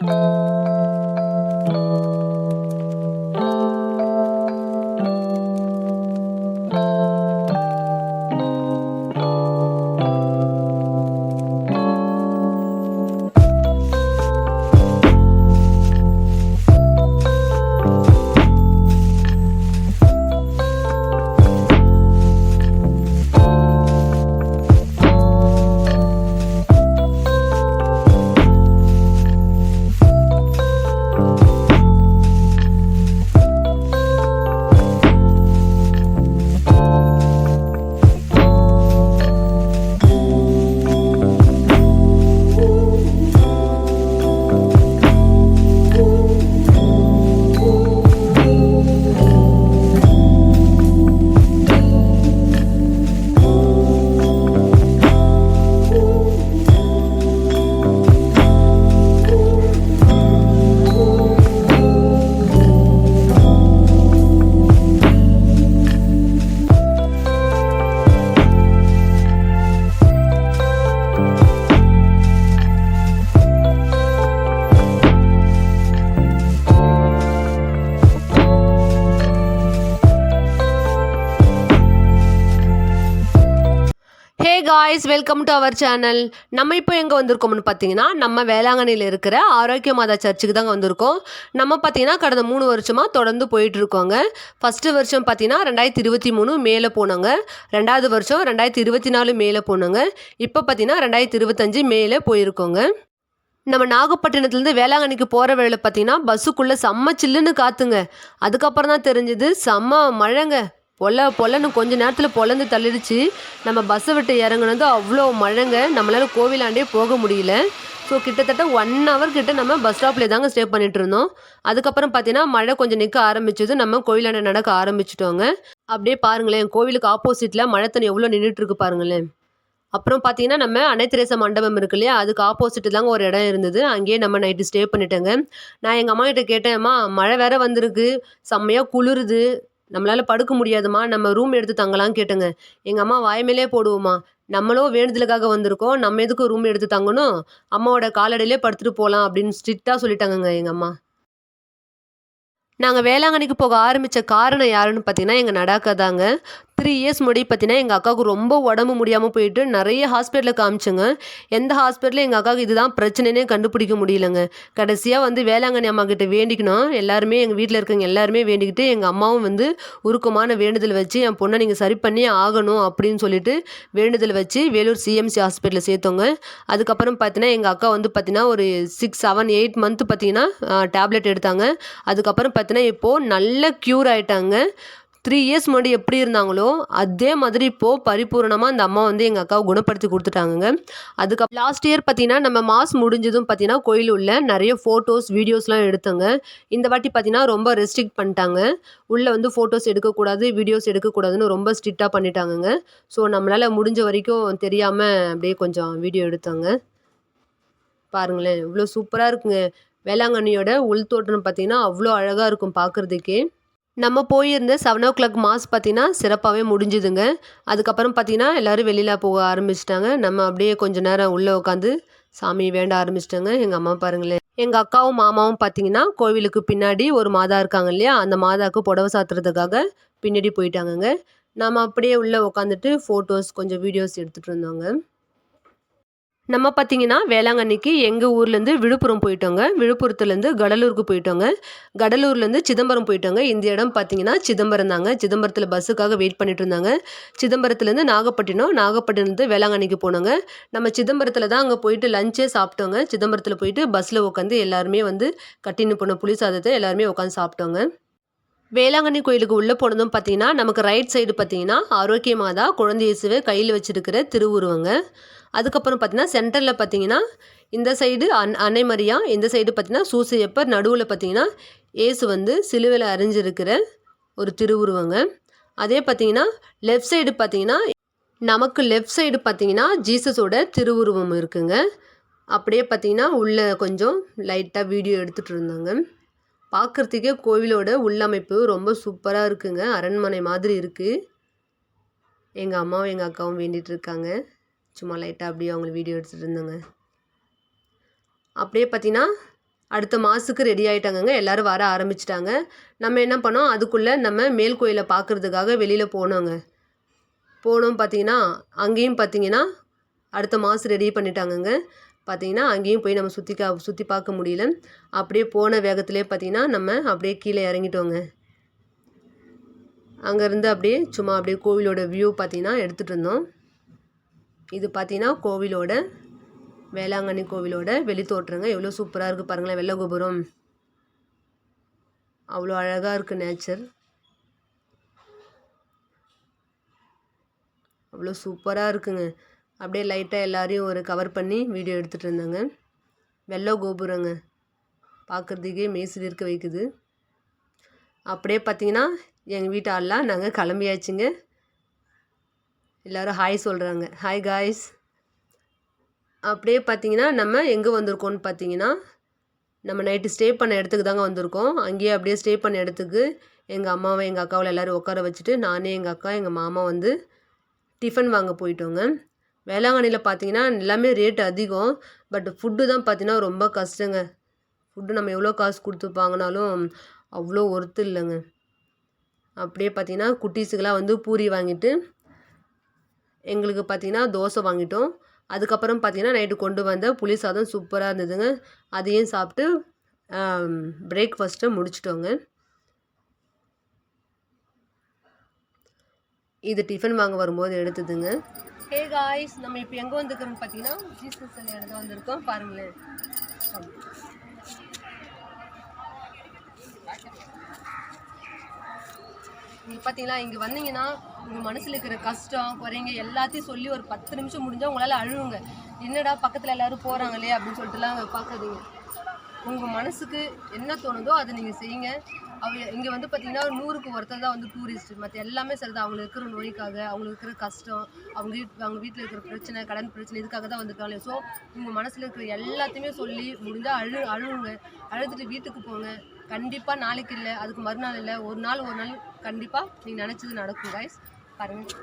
Hey guys, welcome to our channel. நம்ம இப்போ எங்கே வந்திருக்கோம்னு பார்த்தீங்கன்னா, நம்ம வேளாங்கண்ணியில் இருக்கிற ஆரோக்கிய மாதா சர்ச்சுக்கு தாங்க வந்திருக்கோம். நம்ம பார்த்தீங்கன்னா கடந்த 3 வருஷமாக தொடர்ந்து போயிட்டுருக்கோங்க. ஃபஸ்ட்டு வருஷம் பார்த்தீங்கன்னா 2023 மேலே போனோங்க. 2வது வருஷம் 2024 மேலே போனோங்க. இப்போ பார்த்தீங்கன்னா 2025 மேலே போயிருக்கோங்க. நம்ம நாகப்பட்டினத்துலேருந்து வேளாங்கண்ணிக்கு போகிற வழியில் பார்த்தீங்கன்னா பஸ்ஸுக்குள்ளே செம்ம சில்லுன்னு காற்றுங்க. அதுக்கப்புறம் தான் தெரிஞ்சுது செம்ம மழைங்க. பொல்லன்னு கொஞ்ச நேரத்தில் பொலந்து தள்ளிடுச்சு. நம்ம பஸ்ஸை விட்டு இறங்குனது அவ்வளோ மழைங்க. நம்மளால் கோவிலாண்டே போக முடியல. ஸோ கிட்டத்தட்ட 1 ஹவர் கிட்ட நம்ம பஸ் ஸ்டாப்லேயே தாங்க ஸ்டே பண்ணிட்டு இருந்தோம். அதுக்கப்புறம் பார்த்தீங்கன்னா மழை கொஞ்சம் நிற்க ஆரம்பிச்சது. நம்ம கோவிலாண்ட நடக்க ஆரம்பிச்சிட்டோங்க. அப்படியே பாருங்களேன், கோவிலுக்கு ஆப்போசிட்டில் மழை தண்ணி எவ்வளோ நின்றுட்டுருக்கு பாருங்களேன். அப்புறம் பார்த்தீங்கன்னா நம்ம அன்னை தெரசா மண்டபம் இருக்கு இல்லையா, அதுக்கு ஆப்போசிட் தாங்க ஒரு இடம் இருந்தது. அங்கேயே நம்ம நைட்டு ஸ்டே பண்ணிட்டேங்க. நான் எங்கள் அம்மா கிட்ட கேட்டேன், அம்மா மழை வேற வந்திருக்கு, செம்மையாக குளிருது, நம்மளால் படுக்க முடியாதும்மா, நம்ம ரூம் எடுத்து தங்கலான்னு கேட்டேங்க. எங்கள் அம்மா வாய்மேலே போடுவோம்மா, நம்மளும் வேண்டுதலுக்காக வந்திருக்கோம், நம்ம எதுக்கு ரூம் எடுத்து தங்கணும், அம்மாவோட காலடியிலே படுத்துட்டு போகலாம் அப்படின்னு ஸ்ட்ரிக்டாக சொல்லிட்டாங்கங்க எங்கள் அம்மா. நாங்கள் வேளாங்கண்ணிக்கு போக ஆரம்பித்த காரணம் யாருன்னு பார்த்தீங்கன்னா எங்கள் நடாக்கா தாங்க. 3 இயர்ஸ் முன்னாடி பார்த்தீங்கன்னா எங்கள் அக்காவுக்கு ரொம்ப உடம்பு முடியாமல் போயிட்டு நிறைய ஹாஸ்பிட்டலில் காமிச்சோங்க. எந்த ஹாஸ்பிட்டலில் எங்கள் அக்காவுக்கு இதுதான் பிரச்சனைனே கண்டுபிடிக்க முடியலங்க. கடைசியாக வந்து வேளாங்கண்ணி அம்மா கிட்ட வேண்டிக்கணும், எல்லாருமே எங்கள் வீட்டில் இருக்கவங்க எல்லாருமே வேண்டிக்கிட்டு எங்கள் அம்மாவும் வந்து உருக்கமான வேண்டுதல் வச்சு என் பொண்ணை நீங்கள் சரி பண்ணி ஆகணும் அப்படின்னு சொல்லிட்டு வேண்டுதல் வச்சு வேலூர் சிஎம்சி ஹாஸ்பிட்டலில் சேர்த்தோங்க. அதுக்கப்புறம் பார்த்தீங்கன்னா எங்கள் அக்கா வந்து பார்த்தீங்கன்னா ஒரு 6, 7, 8 மந்த்து பார்த்தீங்கன்னா டேப்லெட் எடுத்தாங்க. அதுக்கப்புறம் பார்த்தீங்கன்னா இப்போது நல்ல க்யூர் ஆகிட்டாங்க. 3 இயர்ஸ் முன்னாடி எப்படி இருந்தாங்களோ அதே மாதிரி இப்போது பரிபூர்ணமாக அந்த அம்மா வந்து எங்கள் அக்காவை குணப்படுத்தி கொடுத்துட்டாங்கங்க. அதுக்கப்புறம் லாஸ்ட் இயர் பார்த்தீங்கன்னா நம்ம மாஸ் முடிஞ்சதும் பார்த்தீங்கன்னா கோயில் உள்ள நிறைய ஃபோட்டோஸ் வீடியோஸ்லாம் எடுத்தோங்க. இந்த வாட்டி பார்த்தீங்கன்னா ரொம்ப ரெஸ்ட்ரிக்ட் பண்ணிட்டாங்க. உள்ளே வந்து ஃபோட்டோஸ் எடுக்கக்கூடாது, வீடியோஸ் எடுக்கக்கூடாதுன்னு ரொம்ப ஸ்ட்ரிக்டாக பண்ணிட்டாங்கங்க. ஸோ நம்மளால் முடிஞ்ச வரைக்கும் தெரியாமல் அப்படியே கொஞ்சம் வீடியோ எடுத்தோங்க. பாருங்களேன், இவ்வளோ சூப்பராக இருக்குங்க. வேளாங்கண்ணியோட உள்தோற்றம் பார்த்தீங்கன்னா அவ்வளோ அழகாக இருக்கும் பார்க்குறதுக்கே. நம்ம போயிருந்த 7:00 மாஸ் பார்த்தீங்கன்னா சிறப்பாகவே முடிஞ்சுதுங்க. அதுக்கப்புறம் பார்த்தீங்கன்னா எல்லோரும் வெளியில் போக ஆரம்பிச்சிட்டாங்க. நம்ம அப்படியே கொஞ்சம் நேரம் உள்ளே உட்காந்து சாமி வேண்ட ஆரம்பிச்சிட்டோங்க. எங்கள் அம்மா பாருங்களேன், எங்கள் அக்காவும் மாமாவும் பார்த்தீங்கன்னா கோவிலுக்கு பின்னாடி ஒரு மாதா இருக்காங்க இல்லையா, அந்த மாதாவுக்கு புடவை சாத்துறதுக்காக பின்னாடி போயிட்டாங்கங்க. நம்ம அப்படியே உள்ளே உட்காந்துட்டு ஃபோட்டோஸ் கொஞ்சம் வீடியோஸ் எடுத்துகிட்டு இருந்தோங்க. நம்ம பார்த்தீங்கன்னா வேளாங்கண்ணிக்கு எங்கள் ஊர்லேருந்து விழுப்புரம் போயிட்டோங்க. விழுப்புரத்துலேருந்து கடலூருக்கு போயிட்டோங்க. கடலூர்லேருந்து சிதம்பரம் போயிட்டோங்க. இந்த இடம் பார்த்தீங்கன்னா சிதம்பரம் தாங்க. சிதம்பரத்தில் பஸ்ஸுக்காக வெயிட் பண்ணிட்டு இருந்தாங்க. சிதம்பரத்துலேருந்து நாகப்பட்டினம், நாகப்பட்டினத்துலேருந்து வேளாங்கண்ணிக்கு போனோங்க. நம்ம சிதம்பரத்தில் தான் அங்கே போயிட்டு லஞ்சே சாப்பிட்டோங்க. சிதம்பரத்தில் போயிட்டு பஸ்ஸில் உட்காந்து எல்லாருமே வந்து கட்டின்னு போன புளி சாதத்தை எல்லாருமே உட்காந்து சாப்பிட்டோங்க. வேளாங்கண்ணி கோயிலுக்கு உள்ளே போனதும் பார்த்தீங்கன்னா நமக்கு ரைட் சைடு பார்த்தீங்கன்னா ஆரோக்கிய மாதா குழந்தை இயேசுவை கையில் வச்சுருக்கிற திருவுருவங்க. அதுக்கப்புறம் பார்த்தீங்கன்னா சென்டரில் பார்த்தீங்கன்னா இந்த சைடு அன்னை மரியா, இந்த சைடு பார்த்தீங்கன்னா சூசையப்பர், நடுவில் பார்த்தீங்கன்னா இயேசு வந்து சிலுவையில் அறைஞ்சிருக்கிற ஒரு திருவுருவங்க. அதே பார்த்தீங்கன்னா லெஃப்ட் சைடு பார்த்தீங்கன்னா நமக்கு லெஃப்ட் சைடு பார்த்தீங்கன்னா ஜீசஸோட திருவுருவம் இருக்குங்க. அப்படியே பார்த்தீங்கன்னா உள்ளே கொஞ்சம் லைட்டாக வீடியோ எடுத்துகிட்டு இருந்தாங்க. பார்க்குறதுக்கே கோவிலோட உள்ளமைப்பு ரொம்ப சூப்பராக இருக்குங்க. அரண்மனை மாதிரி இருக்குது. எங்கள் அம்மாவும் எங்கள் அக்காவும் வேண்டிகிட்டு இருக்காங்க. சும்மா லைட்டாக அப்படியே அவங்க வீடியோ எடுத்துகிட்டு இருந்தாங்க. அப்படியே பார்த்தீங்கன்னா அடுத்த மாதத்துக்கு ரெடி ஆகிட்டாங்கங்க. எல்லோரும் வர ஆரம்பிச்சிட்டாங்க. நம்ம என்ன பண்ணோம், அதுக்குள்ளே நம்ம மேல் கோயிலை பார்க்குறதுக்காக வெளியில் போனோங்க. போனோம் பார்த்தீங்கன்னா, அங்கேயும் பார்த்தீங்கன்னா அடுத்த மாதம் ரெடி பண்ணிட்டாங்கங்க. பார்த்தீங்கன்னா அங்கேயும் போய் நம்ம சுற்றி பார்க்க முடியல. அப்படியே போன வேகத்திலே பார்த்தீங்கன்னா நம்ம அப்படியே கீழே இறங்கிட்டோங்க. அங்கேருந்து அப்படியே சும்மா அப்படியே கோவிலோட வியூ பார்த்தீங்கன்னா எடுத்துகிட்டு இருந்தோம். இது பார்த்தீங்கன்னா கோவிலோட வேளாங்கண்ணி கோவிலோட வெளித்தோற்றங்க. எவ்வளோ சூப்பராக இருக்குது பாருங்களேன். வெள்ளை கோபுரம் அவ்வளோ அழகாக இருக்குது. நேச்சர் அவ்வளோ சூப்பராக இருக்குங்க. அப்படியே லைட்டாக எல்லாரையும் ஒரு கவர் பண்ணி வீடியோ எடுத்துகிட்டு இருந்தாங்க. வெள்ளை கோபுரங்க, பார்க்குறதுக்கே மெய்சில் இருக்க வைக்குது. அப்படியே பார்த்தீங்கன்னா எங்கள் வீட்டு ஆள்லாம் நாங்கள் கிளம்பியாச்சுங்க. எல்லோரும் ஹாய் சொல்கிறாங்க. Hi guys. அப்படியே பார்த்தீங்கன்னா நம்ம எங்கே வந்திருக்கோம்னு பார்த்தீங்கன்னா, நம்ம நைட்டு ஸ்டே பண்ண இடத்துக்கு தாங்க வந்திருக்கோம். அங்கேயே அப்படியே ஸ்டே பண்ண இடத்துக்கு எங்கள் அம்மாவை எங்கள் அக்காவை எல்லோரும் உட்கார வச்சுட்டு நானே எங்கள் அக்கா எங்கள் மாமா வந்து டிஃபன் வாங்க போயிட்டோங்க. வேளாங்கண்ணியில் பார்த்தீங்கன்னா எல்லாமே ரேட் அதிகம். பட் ஃபுட்டு தான் பார்த்தீங்கன்னா ரொம்ப கஷ்டங்க. ஃபுட்டு நம்ம எவ்வளோ காசு கொடுத்து வாங்கினாலும் அவ்வளோ ஒர்த்து இல்லைங்க. அப்படியே பார்த்தீங்கன்னா குட்டீஸுக்கெல்லாம் வந்து பூரி வாங்கிட்டு எங்களுக்கு பார்த்தீங்கன்னா தோசை வாங்கிட்டோம். அதுக்கப்புறம் பார்த்தீங்கன்னா நைட்டு கொண்டு வந்த புளி சாதம் சூப்பராக இருந்ததுங்க. அதையும் சாப்பிட்டு பிரேக்ஃபாஸ்ட்டை முடிச்சிட்டோங்க. இது டிஃபன் வாங்க வரும்போது எடுத்ததுங்க. ஹே காய்ஸ், நம்ம இப்போ எங்கே வந்துருக்கோம்னு பார்த்தீங்கன்னா ஜீசஸ் சிலையாண்ட தான் வந்திருக்கோம். பாருங்களேன். நீங்கள் பார்த்தீங்களா, இங்கே வந்தீங்கன்னா உங்கள் மனசில் இருக்கிற கஷ்டம் குறைங்க எல்லாத்தையும் சொல்லி ஒரு 10 நிமிஷம் முடிஞ்சால் உங்களால் அழுவுங்க. என்னடா பக்கத்தில் எல்லோரும் போகிறாங்களே அப்படின்னு சொல்லிட்டுலாம் பார்க்காதீங்க. உங்கள் மனசுக்கு என்ன தோணுதோ அதை நீங்கள் செய்யுங்க. இங்கே வந்து பார்த்தீங்கன்னா 100க்கு ஒருத்தர் தான் வந்து டூரிஸ்ட். மற்ற எல்லாமே சரிதான். அவங்களுக்கு இருக்கிற நோய்க்காக, அவங்களுக்கு இருக்கிற கஷ்டம், அவங்க வீட்டில் இருக்கிற பிரச்சனை, கடன் பிரச்சனை, இதுக்காக தான் வந்திருக்காங்க. ஸோ உங்கள் மனசில் இருக்கிற எல்லாத்தையுமே சொல்லி முடிஞ்சால் அழுவுங்க. அழுதுட்டு வீட்டுக்கு போங்க. கண்டிப்பாக நாளைக்கு இல்லை, அதுக்கு மறுநாள் இல்லை, ஒரு நாள் கண்டிப்பாக நீங்கள் நினச்சது நடக்கும் காய்ஸ். பாருங்கள்.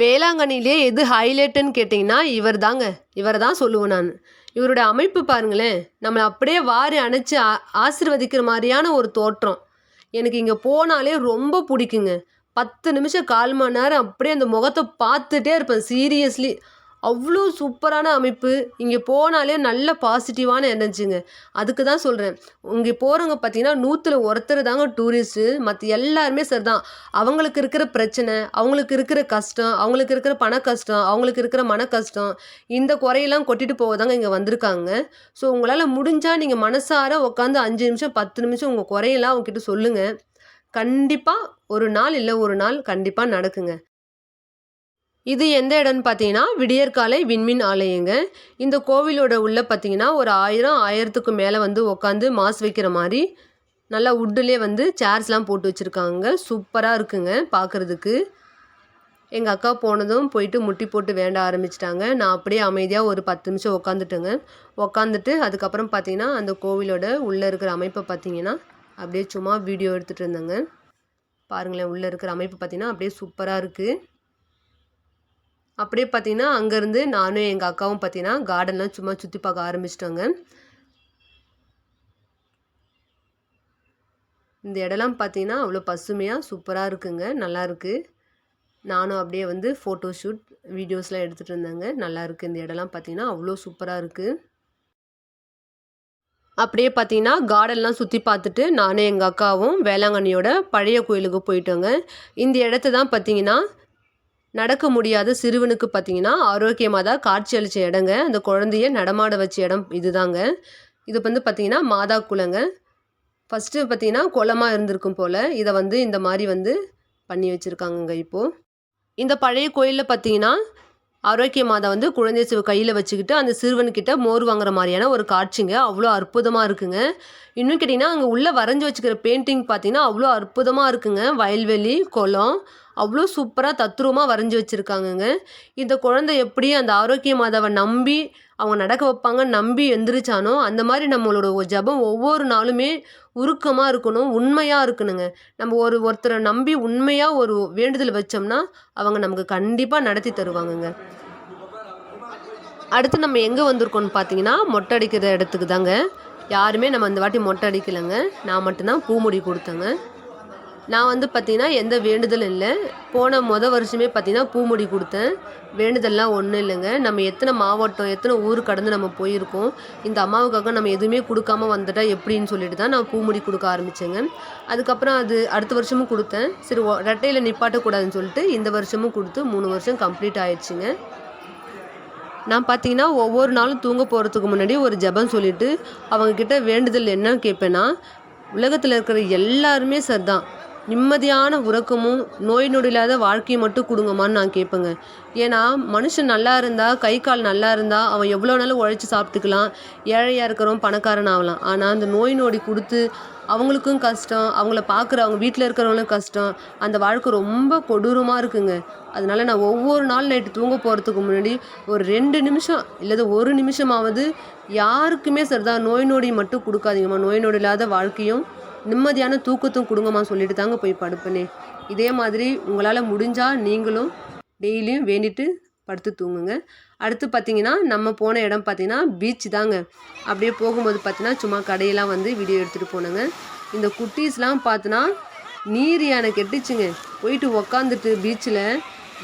வேளாங்கண்ணிலே எது ஹைலைட்டுன்னு கேட்டிங்கன்னா இவரை தான் சொல்லுவேன் நான். இவருடைய அமைப்பு பாருங்களேன், நம்மளை அப்படியே வாரி அணைச்சி ஆசீர்வதிக்கிற மாதிரியான ஒரு தோற்றம். எனக்கு இங்கே போனாலே ரொம்ப பிடிக்குங்க. 10 நிமிஷம் 1/4 மணி நேரம் அப்படியே அந்த முகத்தை பார்த்துட்டே இருப்பேன். சீரியஸ்லி அவ்வளோ சூப்பரான அமைப்பு. இங்கே போனாலே நல்ல பாசிட்டிவான எனர்ஜிங்க. அதுக்கு தான் சொல்கிறேன். இங்கே போகிறவங்க பார்த்தீங்கன்னா 100ல் ஒருத்தர் தாங்க டூரிஸ்ட்டு. மற்ற எல்லாருமே சரி தான். அவங்களுக்கு இருக்கிற பிரச்சனை, அவங்களுக்கு இருக்கிற கஷ்டம், அவங்களுக்கு இருக்கிற பண கஷ்டம், அவங்களுக்கு இருக்கிற மன கஷ்டம், இந்த குறையெல்லாம் கொட்டிட்டு போக தாங்க இங்கே வந்திருக்காங்க. ஸோ உங்களால் முடிஞ்சால் நீங்கள் மனசார உட்காந்து 5 நிமிஷம் 10 நிமிஷம் உங்கள் குறையெல்லாம் அவங்ககிட்ட சொல்லுங்கள். கண்டிப்பாக ஒரு நாள் இல்லை ஒரு நாள் கண்டிப்பாக நடக்குங்க. இது எந்த இடம்னு பார்த்தீங்கன்னா விடியற்காலை விண்மீன் ஆலயங்க. இந்த கோவிலோட உள்ள பார்த்தீங்கன்னா ஒரு 1000க்கு மேலே வந்து உட்காந்து மாஸ் வைக்கிற மாதிரி நல்லா வுட்டிலே வந்து சேர்ஸ்லாம் போட்டு வச்சுருக்காங்க. சூப்பராக இருக்குங்க பார்க்குறதுக்கு. எங்கள் அக்கா போனதும் போயிட்டு முட்டி போட்டு வேண்ட ஆரம்பிச்சிட்டாங்க. நான் அப்படியே அமைதியாக ஒரு 10 நிமிஷம் உட்காந்துட்டேங்க. உட்காந்துட்டு அதுக்கப்புறம் பார்த்தீங்கன்னா அந்த கோவிலோட உள்ளே இருக்கிற அமைப்பை பார்த்தீங்கன்னா அப்படியே சும்மா வீடியோ எடுத்துகிட்டு இருந்தேங்க. பாருங்களேன், உள்ளே இருக்கிற அமைப்பு பார்த்தீங்கன்னா அப்படியே சூப்பராக இருக்குது. அப்படியே பார்த்தீங்கன்னா அங்கேருந்து நானும் எங்கள் அக்காவும் பார்த்தீங்கன்னா கார்டன்லாம் சும்மா சுற்றி பார்க்க ஆரம்பிச்சிட்டோங்க. இந்த இடம்லாம் பார்த்தீங்கன்னா அவ்வளோ பசுமையாக சூப்பராக இருக்குங்க. நல்லாயிருக்கு. நானும் அப்படியே வந்து ஃபோட்டோ ஷூட் வீடியோஸ்லாம் எடுத்துகிட்டு இருந்தேங்க. நல்லாயிருக்கு. இந்த இடம்லாம் பார்த்தீங்கன்னா அவ்வளோ சூப்பராக இருக்குது. அப்படியே பார்த்தீங்கன்னா கார்டன்லாம் சுற்றி பார்த்துட்டு நானும் எங்கள் அக்காவும் வேளாங்கண்ணியோட பழைய கோயிலுக்கு போயிட்டோங்க. இந்த இடத்த தான் பார்த்தீங்கன்னா நடக்க முடியாத சிறுவனுக்கு பார்த்தீங்கன்னா ஆரோக்கியமாக தான் காட்சி அளித்த இடங்க. அந்த குழந்தைய நடமாட வச்ச இடம் இதுதாங்க. இது வந்து பார்த்தீங்கன்னா மாதா குளங்க. ஃபஸ்ட்டு பார்த்தீங்கன்னா குளமாக இருந்திருக்கும் போல். இதை வந்து இந்த மாதிரி வந்து பண்ணி வச்சுருக்காங்கங்க இப்போது. இந்த பழைய கோயிலில் பார்த்தீங்கன்னா ஆரோக்கிய மாதா வந்து குழந்தை சிவ கையில் வச்சுக்கிட்டு அந்த சிறுவன்கிட்ட மோர் வாங்குற மாதிரியான ஒரு காட்சிங்க. அவ்வளோ அற்புதமாக இருக்குங்க. இன்னும் கேட்டிங்கன்னா அங்கே உள்ளே வரைஞ்சி வச்சுக்கிற பெயிண்டிங் பார்த்தீங்கன்னா அவ்வளோ அற்புதமாக இருக்குங்க. வயல்வெளி, குளம் அவ்வளோ சூப்பராக தத்ரூபமாக வரைஞ்சி வச்சுருக்காங்கங்க. இந்த குழந்தை எப்படி அந்த ஆரோக்கிய மாதாவை நம்பி அவங்க நடக்க வைப்பாங்க நம்பி எந்திரிச்சானோ, அந்த மாதிரி நம்மளோட ஜெபம் ஒவ்வொரு நாளுமே உருக்கமாக இருக்கணும், உண்மையாக இருக்கணுங்க. நம்ம ஒருத்தரை நம்பி உண்மையாக ஒரு வேண்டுதல் வச்சோம்னா அவங்க நமக்கு கண்டிப்பாக நடத்தி தருவாங்கங்க. அடுத்து நம்ம எங்கே வந்திருக்கோம்னு பார்த்தீங்கன்னா மொட்டை அடிக்கிற இடத்துக்கு தாங்க. யாருமே நம்ம இந்த வாட்டி மொட்டை அடிக்கலைங்க. நான் மட்டும்தான் பூமுடி கொடுத்தேங்க. நான் வந்து பார்த்தீங்கன்னா எந்த வேண்டுதலும் இல்லை. போன வருஷமே பார்த்தீங்கன்னா பூமுடி கொடுத்தேன். வேண்டுதல்லாம் ஒன்றும் இல்லைங்க. நம்ம எத்தனை மாவட்டம் எத்தனை ஊர் கடந்து நம்ம போயிருக்கோம். இந்த அம்மாவுக்காக நம்ம எதுவுமே கொடுக்காம வந்துட்டா எப்படின்னு சொல்லிட்டு தான் நான் பூமுடி கொடுக்க ஆரம்பித்தேங்க. அதுக்கப்புறம் அது அடுத்த வருஷமும் கொடுத்தேன். சரி ரெட்டையில் நிப்பாட்டக்கூடாதுன்னு சொல்லிட்டு இந்த வருஷமும் கொடுத்து 3 வருஷம் கம்ப்ளீட் ஆயிடுச்சுங்க. நான் பார்த்தீங்கன்னா ஒவ்வொரு நாளும் தூங்க போகிறதுக்கு முன்னாடி ஒரு ஜெபம் சொல்லிவிட்டு அவங்கக்கிட்ட வேண்டுதல் என்ன கேட்பேன்னா, உலகத்தில் இருக்கிற எல்லாருமே சரிதான், நிம்மதியான உறக்கமும் நோய் நொடி இல்லாத வாழ்க்கையை மட்டும் கொடுங்கம்மான்னு நான் கேட்பேங்க. ஏன்னா மனுஷன் நல்லா இருந்தால் கை கால் நல்லா இருந்தால் அவன் எவ்வளோ நாளும் உழைச்சி சாப்பிட்டுக்கலாம், ஏழையாக இருக்கிறவன் பணக்காரன் ஆகலாம். ஆனால் அந்த நோய் நொடி கொடுத்து அவங்களுக்கும் கஷ்டம், அவங்கள பார்க்குற அவங்க வீட்டில் இருக்கிறவங்களுக்கும் கஷ்டம், அந்த வாழ்க்கை ரொம்ப கொடூரமாக இருக்குங்க. அதனால நான் ஒவ்வொரு நாள் நைட்டு தூங்க போகிறதுக்கு முன்னாடி ஒரு 2 நிமிஷம் இல்லது 1 நிமிஷமாவது யாருக்குமே சரிதான் நோய் நொடி மட்டும் கொடுக்காதீங்கம்மா, நோய் நொடி இல்லாத வாழ்க்கையும் நிம்மதியான தூக்கத்தும் கொடுங்கம்மா சொல்லிட்டு தாங்க போய் படுப்பேனே. இதே மாதிரி உங்களால் முடிஞ்சால் நீங்களும் டெய்லியும் வேண்டிட்டு படுத்து தூங்குங்க. அடுத்து பார்த்தீங்கன்னா நம்ம போன இடம் பார்த்தீங்கன்னா பீச் தாங்க. அப்படியே போகும்போது பார்த்தீங்கன்னா சும்மா கடையெல்லாம் வந்து வீடியோ எடுத்துகிட்டு போனேங்க. இந்த குட்டீஸ்லாம் பார்த்தோன்னா நீர் யானை கெட்டுச்சுங்க. போயிட்டு உக்காந்துட்டு பீச்சில்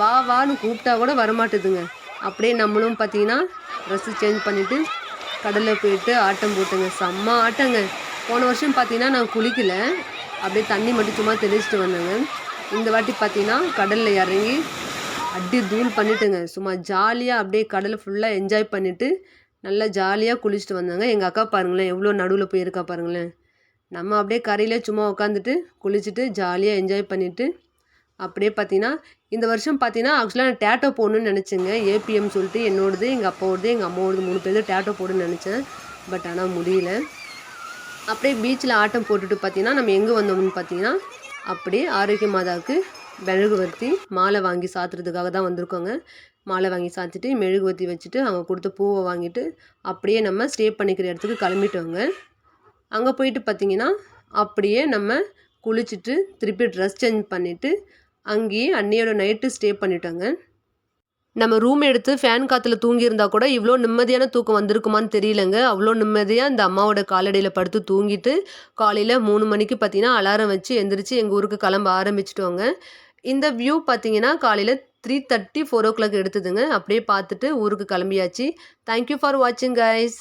வா வான்னு கூப்பிட்டா கூட வரமாட்டுதுங்க. அப்படியே நம்மளும் பார்த்தீங்கன்னா ட்ரெஸ்ஸு சேஞ்ச் பண்ணிவிட்டு கடலில் போயிட்டு ஆட்டம் போட்டுங்க. செம்ம ஆட்டங்க. போன வருஷம் பார்த்தீங்கன்னா நான் குளிக்கலை, அப்படியே தண்ணி மட்டும் சும்மா தெளிச்சிட்டு வந்தேங்க. இந்த வாட்டி பார்த்தீங்கன்னா கடலில் இறங்கி அடி தூள் பண்ணிட்டுங்க. சும்மா ஜாலியாக அப்படியே கடலை ஃபுல்லாக என்ஜாய் பண்ணிவிட்டு நல்லா ஜாலியாக குளிச்சுட்டு வந்தாங்க. எங்கள் அக்கா பாருங்களேன் எவ்வளோ நடுவில் போயிருக்கா பாருங்களேன். நம்ம அப்படியே கரையில் சும்மா உட்காந்துட்டு குளிச்சுட்டு ஜாலியாக என்ஜாய் பண்ணிவிட்டு அப்படியே பார்த்தீங்கன்னா இந்த வருஷம் பார்த்தீங்கன்னா ஆக்சுவலாக நான் டேட்டோ போடணுன்னு நினச்சேங்க. ஏபிஎம் சொல்லிட்டு என்னோடது எங்கள் அப்பாவோடது எங்கள் அம்மாவோடது 3 பேர் டேட்டோ போடணுன்னு நினச்சேன். பட் ஆனால் முடியல. அப்படியே பீச்சில் ஆட்டம் போட்டுட்டு பார்த்தீங்கன்னா நம்ம எங்கே வந்தோம்னு பார்த்தீங்கன்னா அப்படியே ஆரோக்கிய மாதாவுக்கு மெழுகுவர்த்தி மாலை வாங்கி சாத்துறதுக்காக தான் வந்திருக்கோங்க. மாலை வாங்கி சாத்திட்டு மெழுகுவர்த்தி வச்சுட்டு அவங்க கொடுத்த பூவை வாங்கிட்டு அப்படியே நம்ம ஸ்டே பண்ணிக்கிற இடத்துக்கு கிளம்பிட்டோங்க. அங்கே போயிட்டு பார்த்தீங்கன்னா அப்படியே நம்ம குளிச்சுட்டு திருப்பி ட்ரெஸ் சேஞ்ச் பண்ணிவிட்டு அங்கேயே அன்னையோட நைட்டு ஸ்டே பண்ணிட்டோங்க. நம்ம ரூம் எடுத்து ஃபேன் காற்றுல தூங்கியிருந்தா கூட இவ்வளோ நிம்மதியான தூக்கம் வந்திருக்குமான்னு தெரியலங்க. அவ்வளோ நிம்மதியாக அந்த அம்மாவோட காலடியில் படுத்து தூங்கிட்டு காலையில் 3 மணிக்கு பார்த்தீங்கன்னா அலாரம் வச்சு எந்திரிச்சு எங்கள் ஊருக்கு கிளம்ப ஆரம்பிச்சிட்டோங்க. இந்த வியூ பார்த்தீங்கன்னா காலையில் 3:30 4 o'clock எடுத்ததுங்க. அப்படியே பார்த்துட்டு ஊருக்கு கிளம்பியாச்சு. தேங்க்யூ ஃபார் வாட்சிங் கைஸ்.